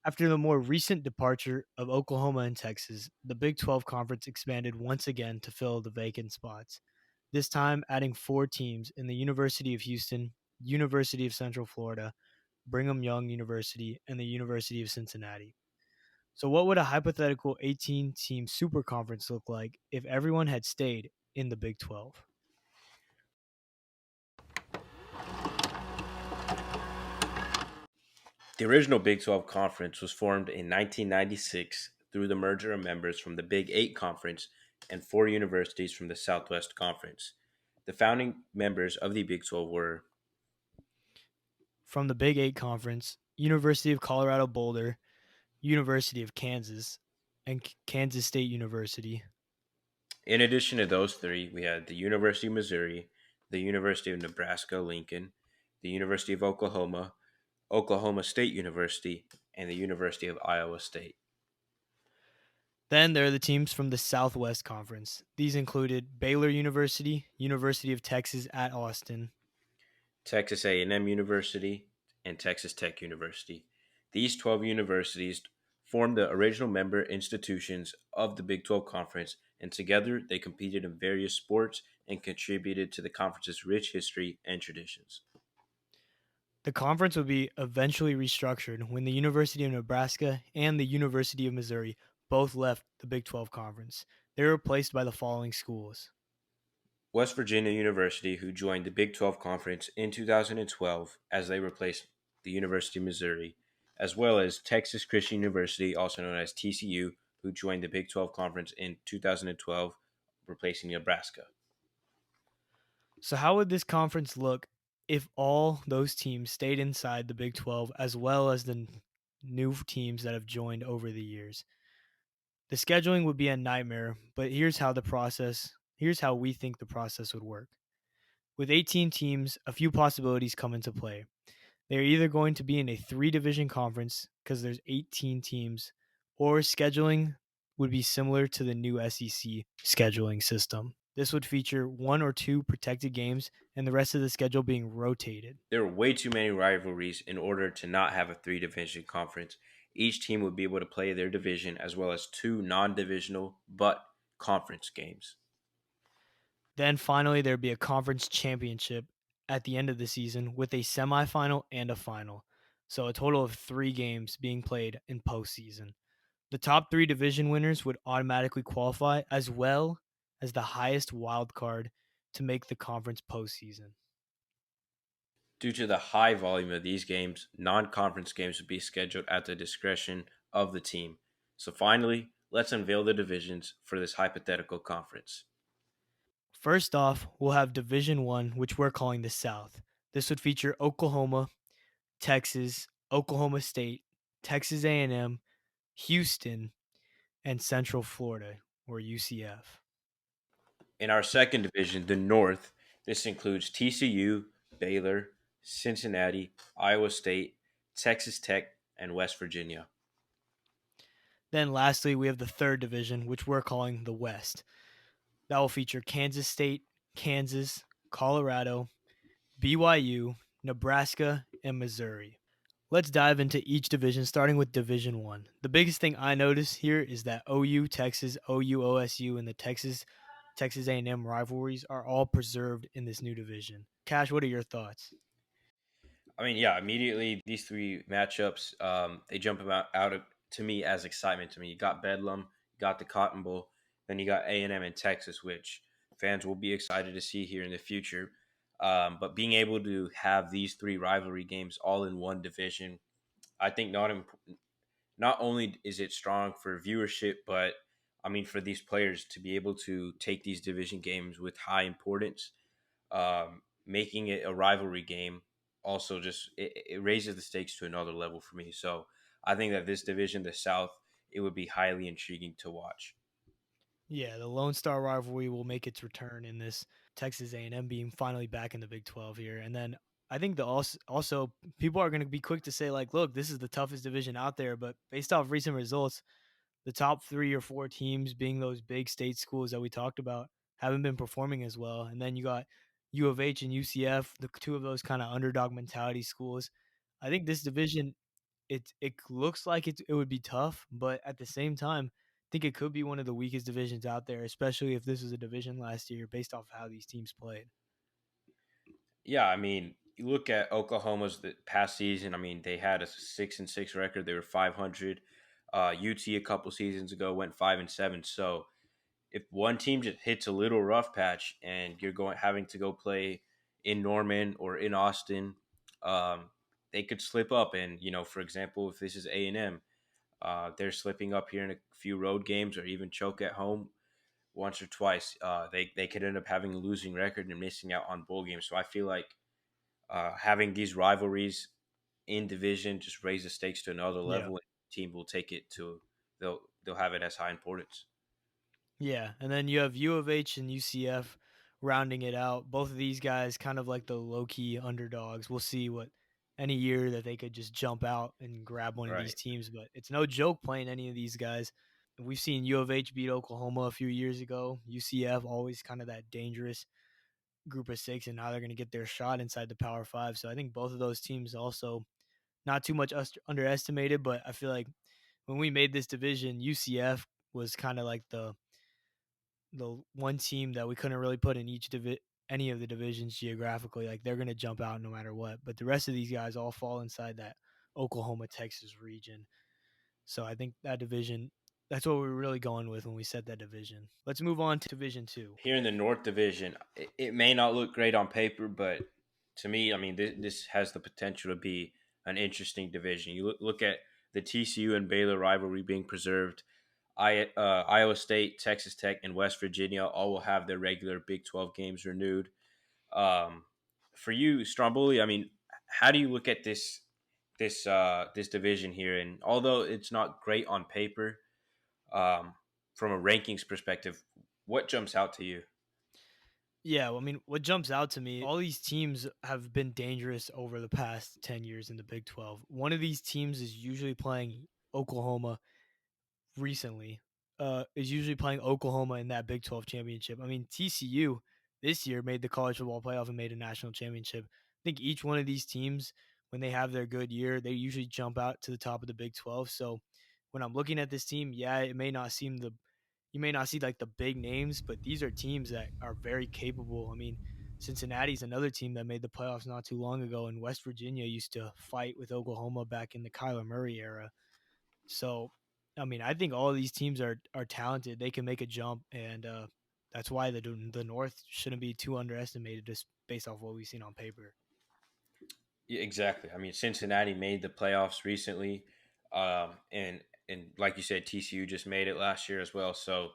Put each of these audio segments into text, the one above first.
After the more recent departure of Oklahoma and Texas, the Big 12 Conference expanded once again to fill the vacant spots, this time adding four teams in the University of Houston, University of Central Florida, Brigham Young University, and the University of Cincinnati. So, what would a hypothetical 18 team super conference look like if everyone had stayed in the Big 12? The original Big 12 Conference was formed in 1996 through the merger of members from the Big 8 Conference and four universities from the Southwest Conference. The founding members of the Big 12 were From the Big 8 Conference, University of Colorado Boulder, University of Kansas, and Kansas State University. in addition to those three, we had the University of Missouri, the University of Nebraska Lincoln, the University of Oklahoma, Oklahoma State University, and the University of Iowa State. Then there are the teams from the Southwest Conference. These included Baylor University, University of Texas at Austin, Texas A&M University, and Texas Tech University. These 12 universities formed the original member institutions of the Big 12 Conference, and together they competed in various sports and contributed to the conference's rich history and traditions. the conference would be eventually restructured when the University of Nebraska and the University of Missouri both left the Big 12 Conference. They were replaced by the following schools: West Virginia University, who joined the Big 12 Conference in 2012 as they replaced the University of Missouri, as well as Texas Christian University, also known as TCU, who joined the Big 12 Conference in 2012, replacing Nebraska. So, how would this conference look if all those teams stayed inside the Big 12 as well as the new teams that have joined over the years? The scheduling would be a nightmare, but here's how we think the process would work. With 18 teams, a few possibilities come into play. They're either going to be in a three division conference because there's 18 teams, or scheduling would be similar to the new SEC scheduling system. This would feature one or two protected games and the rest of the schedule being rotated. There are way too many rivalries in order to not have a three division conference. Each team would be able to play their division as well as two non divisional but conference games. Then finally, there'd be a conference championship at the end of the season with a semifinal and a final. So a total of three games being played in postseason. The top three division winners would automatically qualify, as well as the highest wild card to make the conference postseason. Due to the high volume of these games, non conference games would be scheduled at the discretion of the team. So finally, let's unveil the divisions for this hypothetical conference. First off, we'll have Division One, which we're calling the South. This would feature Oklahoma, Texas, Oklahoma State, Texas A&M, Houston, and Central Florida, or UCF. In our second division, the North, this includes TCU, Baylor, Cincinnati, Iowa State, Texas Tech, and West Virginia. Then lastly, we have the third division, which we're calling the West. That will feature Kansas State, Kansas, Colorado, BYU, Nebraska, and Missouri. Let's dive into each division, starting with Division One. The biggest thing I notice here is that OU, Texas, OU, OSU, and the Texas A&M rivalries are all preserved in this new division. Cash, what are your thoughts? I mean, yeah, immediately these three matchups, they jump to me as excitement to me. You got Bedlam, you got the Cotton Bowl, then you got A&M and Texas, which fans will be excited to see here in the future. But being able to have these three rivalry games all in one division, I think not only is it strong for viewership, but I mean for these players to be able to take these division games with high importance, making it a rivalry game also just it raises the stakes to another level for me. So I think that this division, the South, it would be highly intriguing to watch. Yeah, the Lone Star rivalry will make its return in this Texas A&M being finally back in the Big 12 here. And then I think the also people are going to be quick to say like, look, this is the toughest division out there, but based off recent results, the top 3 or 4 teams being those big state schools that we talked about haven't been performing as well. And then you got U of H and UCF, the two of those kind of underdog mentality schools. I think this division it looks like it would be tough, but at the same time, I think it could be one of the weakest divisions out there, especially if this was a division last year based off how these teams played. Yeah, I mean, you look at Oklahoma's the past season. I mean, they had a 6-6 record. They were 500. UT a couple seasons ago went 5-7. So if one team just hits a little rough patch and you're going having to go play in Norman or in Austin, um, they could slip up. And for example, if this is A&M, they're slipping up here in a few road games or even choke at home once or twice. They could end up having a losing record and missing out on bowl games. So I feel like having these rivalries in division just raise the stakes to another Yeah. level. And the team will take it to they'll have it as high importance. Yeah, and then you have U of H and UCF rounding it out. Both of these guys kind of like the low key underdogs. We'll see what any year that they could just jump out and grab one of these Right. teams, but it's no joke playing any of these guys. We've seen U of H beat Oklahoma a few years ago. UCF always kind of that dangerous group of six, and now they're going to get their shot inside the Power Five. So I think both of those teams also not too much underestimated, but I feel like when we made this division, UCF was kind of like the one team that we couldn't really put in any of the divisions geographically. Like they're going to jump out no matter what. But the rest of these guys all fall inside that Oklahoma Texas region. So I think that division, that's what we were really going with when we set that division. Let's move on to Division Two. Here in the North Division, it may not look great on paper, but to me, I mean, this has the potential to be an interesting division. You look at the TCU and Baylor rivalry being preserved. Iowa State, Texas Tech, and West Virginia all will have their regular Big 12 games renewed. Um, for you, Stromboli, I mean, how do you look at this division here? And although it's not great on paper, um, from a rankings perspective, what jumps out to you? Yeah, well, I mean, what jumps out to me, all these teams have been dangerous over the past 10 years in the Big 12. One of these teams is usually playing Oklahoma recently, is usually playing Oklahoma in that Big 12 championship. I mean, TCU this year made the college football playoff and made a national championship. I think each one of these teams, when they have their good year, they usually jump out to the top of the Big 12. So when I'm looking at this team, yeah, it may not seem you may not see like the big names, but these are teams that are very capable. I mean, Cincinnati's another team that made the playoffs not too long ago, and West Virginia used to fight with Oklahoma back in the Kyler Murray era. So, I mean, I think all of these teams are talented. They can make a jump, and that's why the North shouldn't be too underestimated, just based off what we've seen on paper. Yeah, exactly. I mean, Cincinnati made the playoffs recently, and like you said, TCU just made it last year as well. So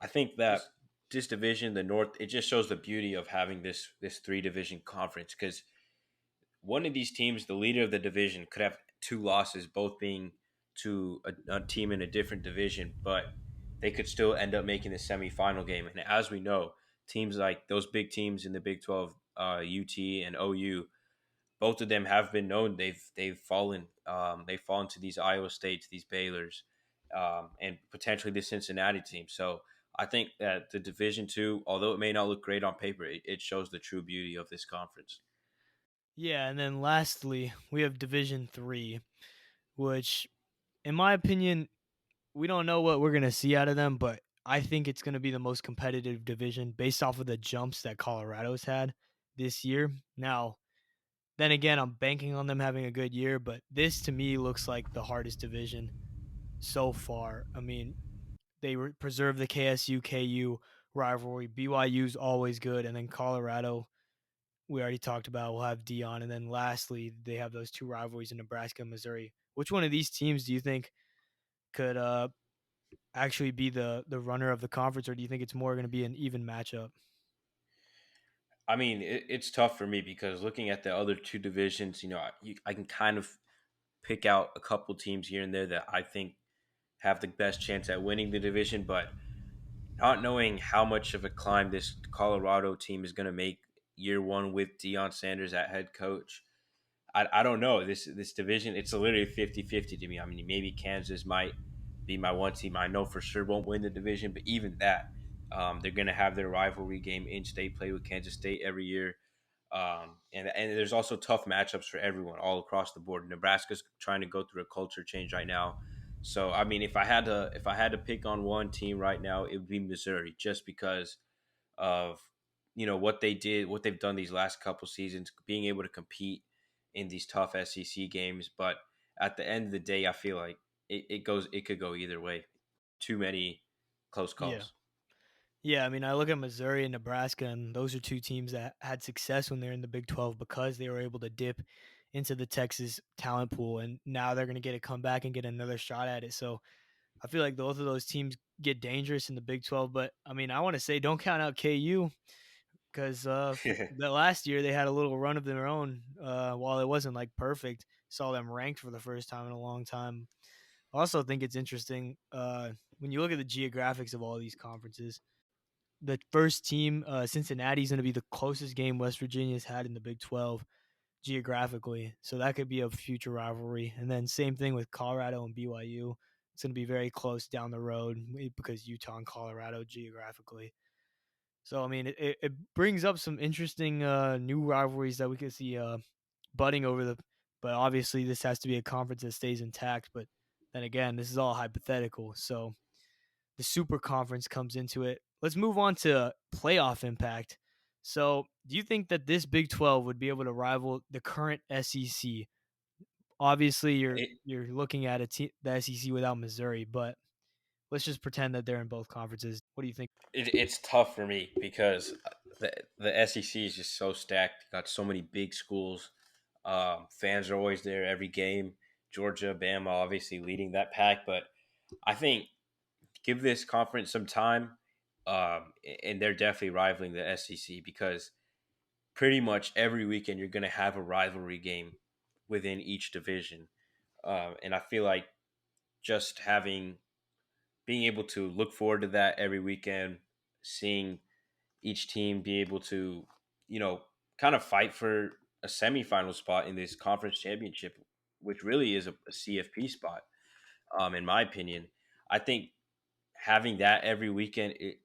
I think that this division, the North, it just shows the beauty of having this three division conference because one of these teams, the leader of the division, could have two losses, both being to a team in a different division, but they could still end up making the semifinal game. And as we know, teams like those big teams in the Big 12, UT and OU, both of them have been known they've fallen to these Iowa States, these Baylors, and potentially the Cincinnati team. So I think that the Division Two, although it may not look great on paper, it shows the true beauty of this conference. Yeah, and then lastly, we have Division Three, which, in my opinion, we don't know what we're gonna see out of them, but I think it's gonna be the most competitive division based off of the jumps that Colorado's had this year. Now, then again, I'm banking on them having a good year, but this to me looks like the hardest division so far. I mean, they preserve the KSU KU rivalry. BYU's always good, and then Colorado, we already talked about, will have Dion, and then lastly, they have those two rivalries in Nebraska and Missouri. Which one of these teams do you think could actually be the runner of the conference, or do you think it's more going to be an even matchup? I mean, it's tough for me because looking at the other two divisions, I can kind of pick out a couple teams here and there that I think have the best chance at winning the division, but not knowing how much of a climb this Colorado team is going to make year one with Deion Sanders at head coach, I don't know. This division, it's literally 50-50 to me. I mean, maybe Kansas might be my one team I know for sure won't win the division, but even that, they're going to have their rivalry game in state play with Kansas State every year. And there's also tough matchups for everyone all across the board. Nebraska's trying to go through a culture change right now. So I mean, if I had to pick on one team right now, it would be Missouri, just because of what they did, what they've done these last couple seasons, being able to compete in these tough SEC games. But at the end of the day, I feel like it could go either way. Too many close Yeah. calls. Yeah, I mean, I look at Missouri and Nebraska, and those are two teams that had success when they're in the Big 12 because they were able to dip into the Texas talent pool, and now they're going to get to come back and get another shot at it. So I feel like both of those teams get dangerous in the Big 12. But I mean, I want to say don't count out KU because the last year they had a little run of their own. While it wasn't like perfect, saw them ranked for the first time in a long time. I also think it's interesting when you look at the geographics of all these conferences. The first team, Cincinnati, is going to be the closest game West Virginia's had in the Big 12 geographically. So that could be a future rivalry. And then same thing with Colorado and BYU. It's going to be very close down the road because Utah and Colorado geographically. So I mean, it brings up some interesting new rivalries that we could see budding over the. But obviously, this has to be a conference that stays intact. But then again, this is all hypothetical. So the super conference comes into it. Let's move on to playoff impact. So, do you think that this Big 12 would be able to rival the current SEC? Obviously, you're It, you're looking at the SEC without Missouri, but let's just pretend that they're in both conferences. What do you think? it's tough for me because the SEC is just so stacked. Got so many big schools. Fans are always there every game. Georgia, Bama, obviously leading that pack, but I think give this conference some time, and they're definitely rivaling the SEC because pretty much every weekend you're going to have a rivalry game within each division, and I feel like just having being able to look forward to that every weekend, seeing each team be able to, you know, kind of fight for a semifinal spot in this conference championship, which really is a CFP spot, in my opinion. I think having that every weekend it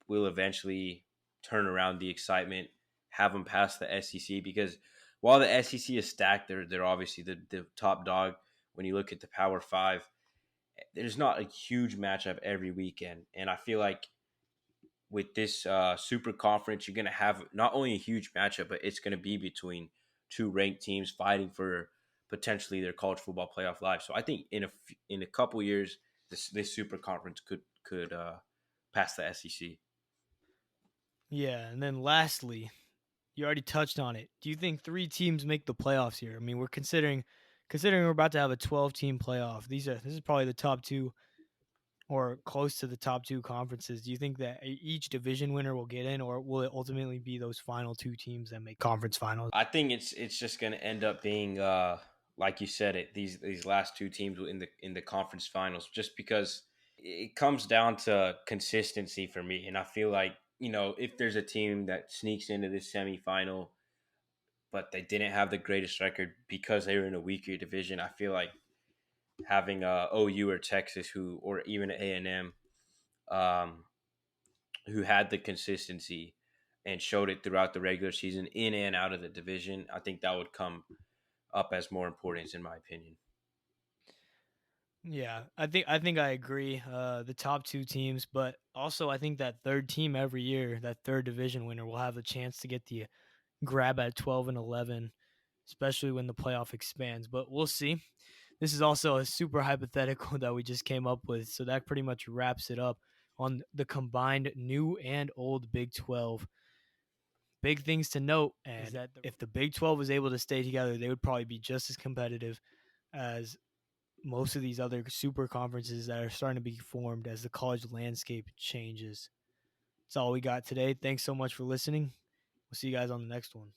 will eventually turn around the excitement, have them pass the SEC because while the SEC is stacked, they're obviously the top dog. When you look at the Power Five, there's not a huge matchup every weekend, and I feel like with this super conference, you're going to have not only a huge matchup, but it's going to be between two ranked teams fighting for potentially their college football playoff life. So I think in a couple years, this super conference could pass the SEC. Yeah, and then lastly, you already touched on it. Do you think three teams make the playoffs here? I mean, we're considering we're about to have a 12-team playoff. This is probably the top two or close to the top two conferences. Do you think that each division winner will get in, or will it ultimately be those final two teams that make conference finals? I think it's just going to end up being like you said it these last two teams in the conference finals, just because it comes down to consistency for me, and I feel like if there's a team that sneaks into this semifinal but they didn't have the greatest record because they were in a weaker division. I feel like having OU or Texas or even A&M um, who had the consistency and showed it throughout the regular season in and out of the division, I think that would come up as more importance in my opinion. Yeah, I think I agree. The top two teams, but also I think that third team every year, that third division winner, will have a chance to get the grab at 12 and 11, especially when the playoff expands. But we'll see. This is also a super hypothetical that we just came up with, so that pretty much wraps it up on the combined new and old Big 12. Big things to note is that if the Big 12 was able to stay together, they would probably be just as competitive as most of these other super conferences that are starting to be formed as the college landscape changes. That's all we got today. Thanks so much for listening. We'll see you guys on the next one.